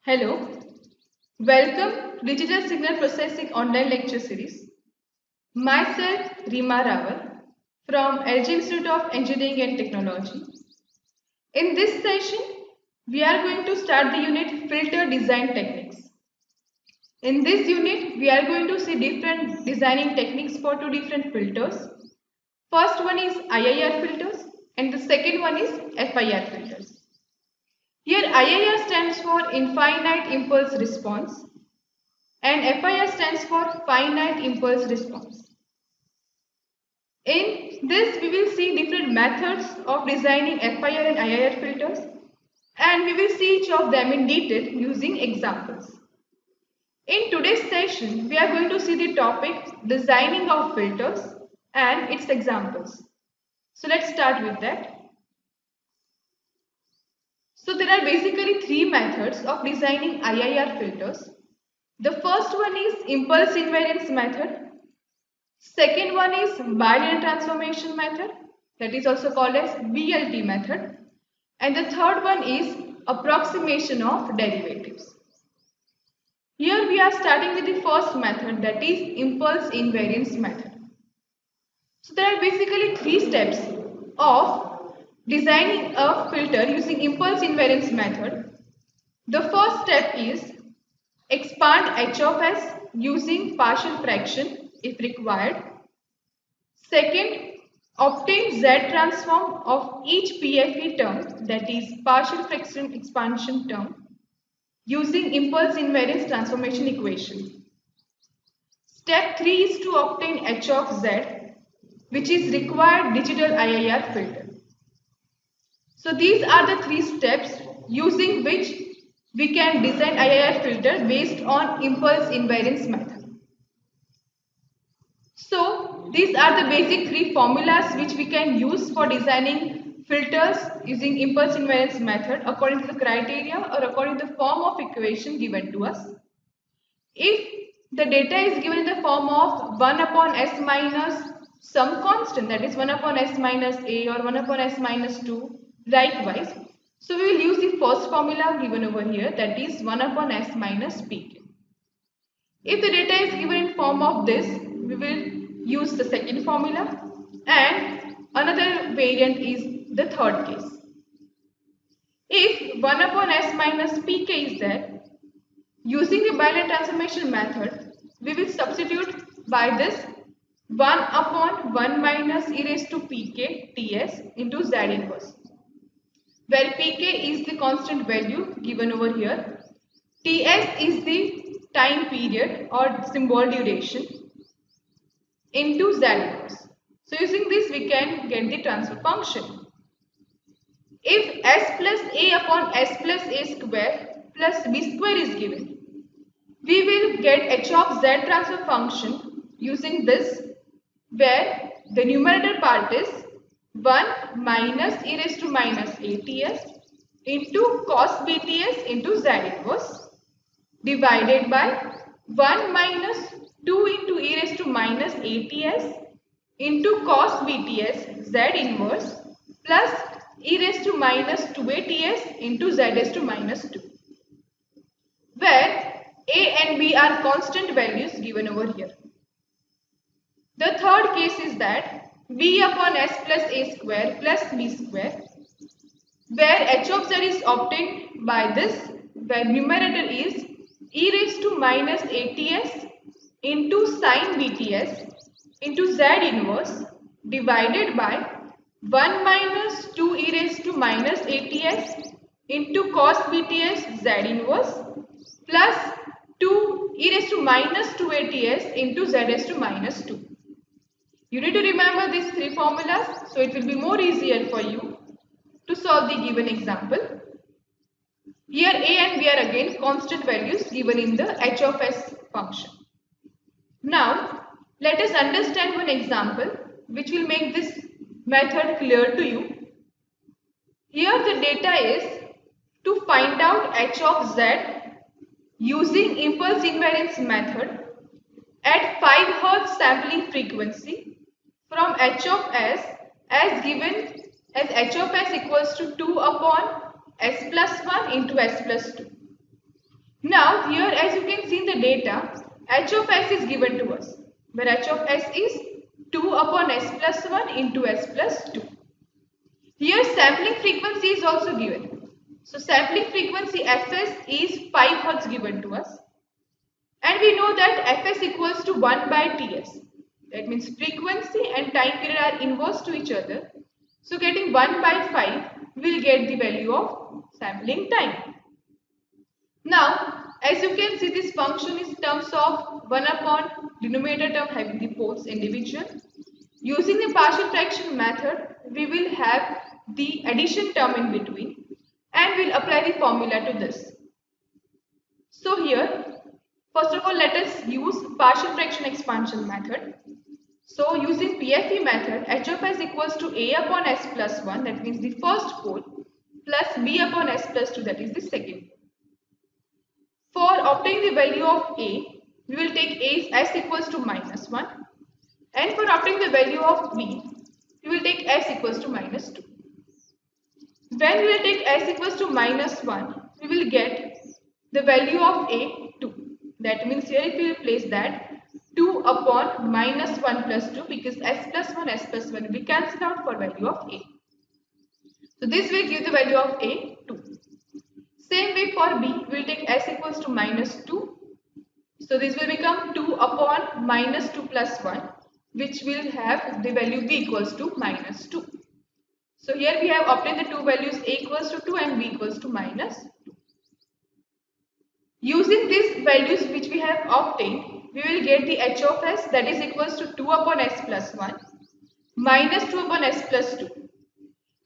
Hello, welcome to Digital Signal Processing online lecture series. Myself Rima Rawal from LG Institute of Engineering and Technology. In this session, we are going to start the unit Filter Design Techniques. In this unit, we are going to see different designing techniques for two different filters. First one is IIR filters and the second one is FIR filters. Here IIR stands for Infinite Impulse Response and FIR stands for Finite Impulse Response. In this we will see different methods of designing FIR and IIR filters and we will see each of them in detail using examples. In today's session we are going to see the topic designing of filters and its examples. So let's start with that. So there are basically three methods of designing IIR filters. The first one is impulse invariance method. Second one is bilinear transformation method, that is also called as BLT method. And the third one is approximation of derivatives. Here we are starting with the first method, that is impulse invariance method. So there are basically three steps of designing a filter using impulse invariance method. The first step is expand H of S using partial fraction if required. Second, obtain Z transform of each PFE term, that is partial fraction expansion term, using impulse invariance transformation equation. Step 3 is to obtain H of Z, which is required digital IIR filter. So these are the three steps using which we can design IIR filter based on impulse invariance method. So these are the basic three formulas which we can use for designing filters using impulse invariance method according to the criteria or according to the form of equation given to us. If the data is given in the form of 1 upon S minus some constant, that is 1 upon S minus A or 1 upon S minus 2, likewise. So we will use the first formula given over here, that is 1 upon S minus Pk. If the data is given in form of this, we will use the second formula, and another variant is the third case. If 1 upon S minus Pk is there, using the bilinear transformation method, we will substitute by this 1 upon 1 minus e raised to Pk Ts into Z inverse, where Pk is the constant value given over here, Ts is the time period or symbol duration into Z inverse. So using this we can get the transfer function. If S plus A upon S plus A square plus B square is given, we will get H of Z transfer function using this, where the numerator part is 1 minus e raised to minus ATS into cos BTS into Z inverse divided by 1 minus 2 into e raised to minus ATS into cos BTS Z inverse plus e raised to minus 2ATS into Z raised to minus 2, where A and B are constant values given over here. The third case is that B upon S plus A square plus B square, where H of Z is obtained by this, where numerator is e raised to minus ATS into sin BTS into Z inverse divided by 1 minus 2 e raised to minus ATS into cos BTS Z inverse plus 2 e raised to minus 2 ATS into Z raised to minus 2. You need to remember these three formulas so it will be more easier for you to solve the given example. Here a and b are again constant values given in the h of s function. Now let us understand one example which will make this method clear to you. Here the data is to find out h of z using impulse invariance method at 5 Hz sampling frequency from h of s as given as h of s equals to 2 upon s plus 1 into s plus 2. Now here as you can see in the data, h of s is given to us where h of s is 2 upon s plus 1 into s plus 2. Here sampling frequency is also given. So sampling frequency fs is 5 Hz given to us. And we know that fs equals to 1 by ts. That means frequency and time period are inverse to each other. So getting 1 by 5 will get the value of sampling time. Now as you can see this function is terms of 1 upon denominator term having the poles individual. Using the partial fraction method we will have the addition term in between and we'll apply the formula to this. So here first of all, let us use partial fraction expansion method. So using PFE method, h of s equals to a upon s plus 1, that means the first pole, plus b upon s plus 2, that is the second pole. For obtaining the value of a, we will take a as s equals to minus 1. And for obtaining the value of b, we will take s equals to minus 2. When we will take s equals to minus 1, we will get the value of a 2. That means here if we will place that 2 upon minus 1 plus 2 because s plus 1 will be cancelled out for value of a. So this will give the value of a 2. Same way for b, we will take s equals to minus 2. So this will become 2 upon minus 2 plus 1 which will have the value b equals to minus 2. So here we have obtained the two values a equals to 2 and b equals to minus 2. Using these values which we have obtained, we will get the h of s that is equals to 2 upon s plus 1 minus 2 upon s plus 2.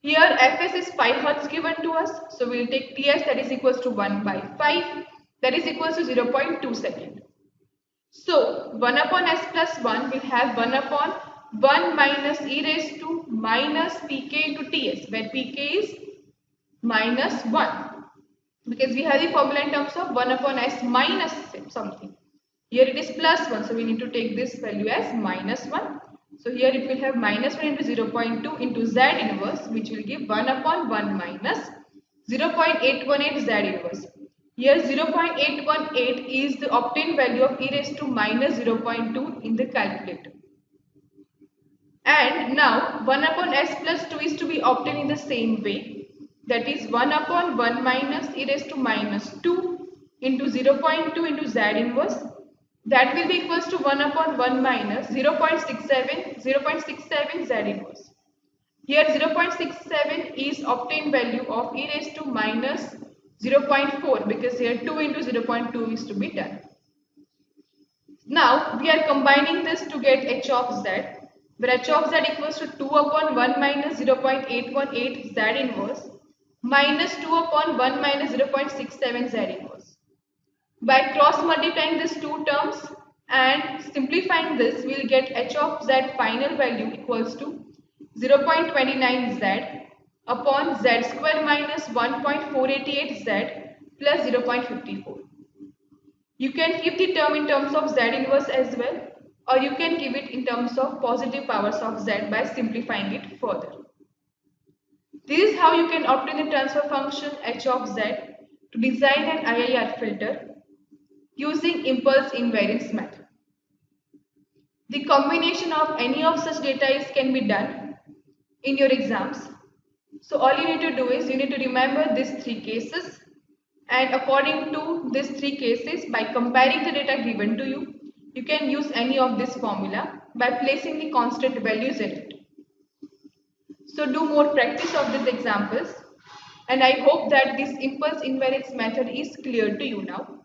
Here fs is 5 Hz given to us, so we will take ts that is equals to 1 by 5 that is equals to 0.2 second. So 1 upon s plus 1 will have 1 upon 1 minus e raised to minus pk into ts where pk is minus 1. Because we have the formula in terms of 1 upon s minus something. Here it is plus 1, so we need to take this value as minus 1. So here it will have minus 1 into 0.2 into z inverse which will give 1 upon 1 minus 0.818 z inverse. Here 0.818 is the obtained value of e raised to minus 0.2 in the calculator. And now 1 upon s plus 2 is to be obtained in the same way. That is 1 upon 1 minus e raised to minus 2 into 0.2 into z inverse. That will be equals to 1 upon 1 minus 0.67 z inverse. Here 0.67 is obtained value of e raised to minus 0.4 because here 2 into 0.2 is to be done. Now we are combining this to get h of z, where h of z equals to 2 upon 1 minus 0.818 z inverse minus 2 upon 1 minus 0.67 z inverse. By cross multiplying these two terms and simplifying this, we will get h of z final value equals to 0.29 z upon z square minus 1.488 z plus 0.54. You can keep the term in terms of z inverse as well, or you can give it in terms of positive powers of z by simplifying it further. This is how you can obtain the transfer function h of z to design an IIR filter using impulse invariance method. The combination of any of such data can be done in your exams. So all you need to do is you need to remember these three cases, and according to these three cases, by comparing the data given to you, you can use any of this formula by placing the constant values in it. So do more practice of these examples, and I hope that this impulse invariance method is clear to you now.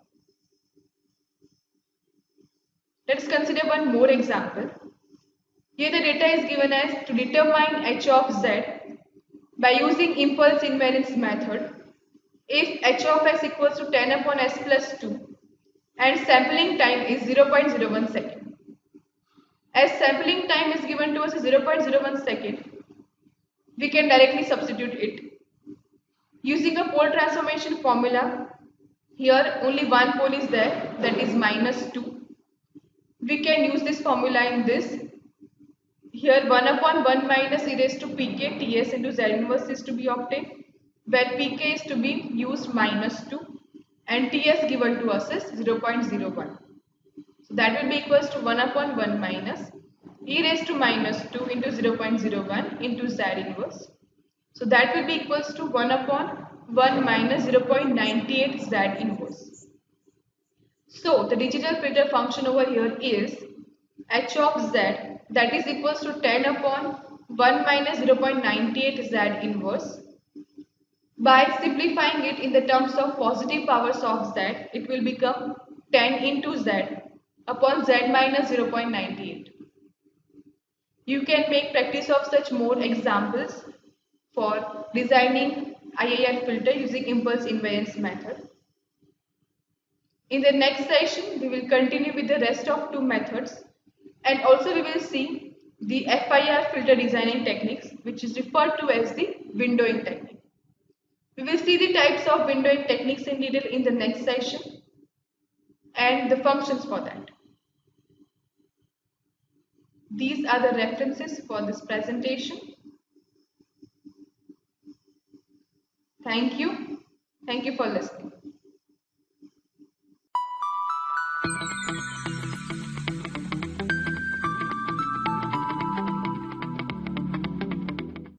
Let's consider one more example. Here the data is given as to determine h of z by using impulse invariance method if h of s equals to 10 upon s plus 2 and sampling time is 0.01 second. As sampling time is given to us as 0.01 second, we can directly substitute it. Using a pole transformation formula, here only one pole is there, that is -2. We can use this formula in this. Here 1 upon 1 minus e raised to pk ts into z inverse is to be obtained, where pk is to be used -2 and ts given to us is 0.01. So that will be equals to 1 upon 1 minus e raised to -2 into 0.01 into z inverse. So that will be equals to 1 upon 1 minus 0.98 z inverse. So the digital filter function over here is h of z, that is equals to 10 upon 1 minus 0.98 z inverse. By simplifying it in the terms of positive powers of z, it will become 10 into z upon z minus 0.98. You can make practice of such more examples for designing IIR filter using impulse invariance method. In the next session, we will continue with the rest of two methods, and also we will see the FIR filter designing techniques, which is referred to as the windowing technique. We will see the types of windowing techniques in detail in the next session and the functions for that. These are the references for this presentation. Thank you. Thank you for listening.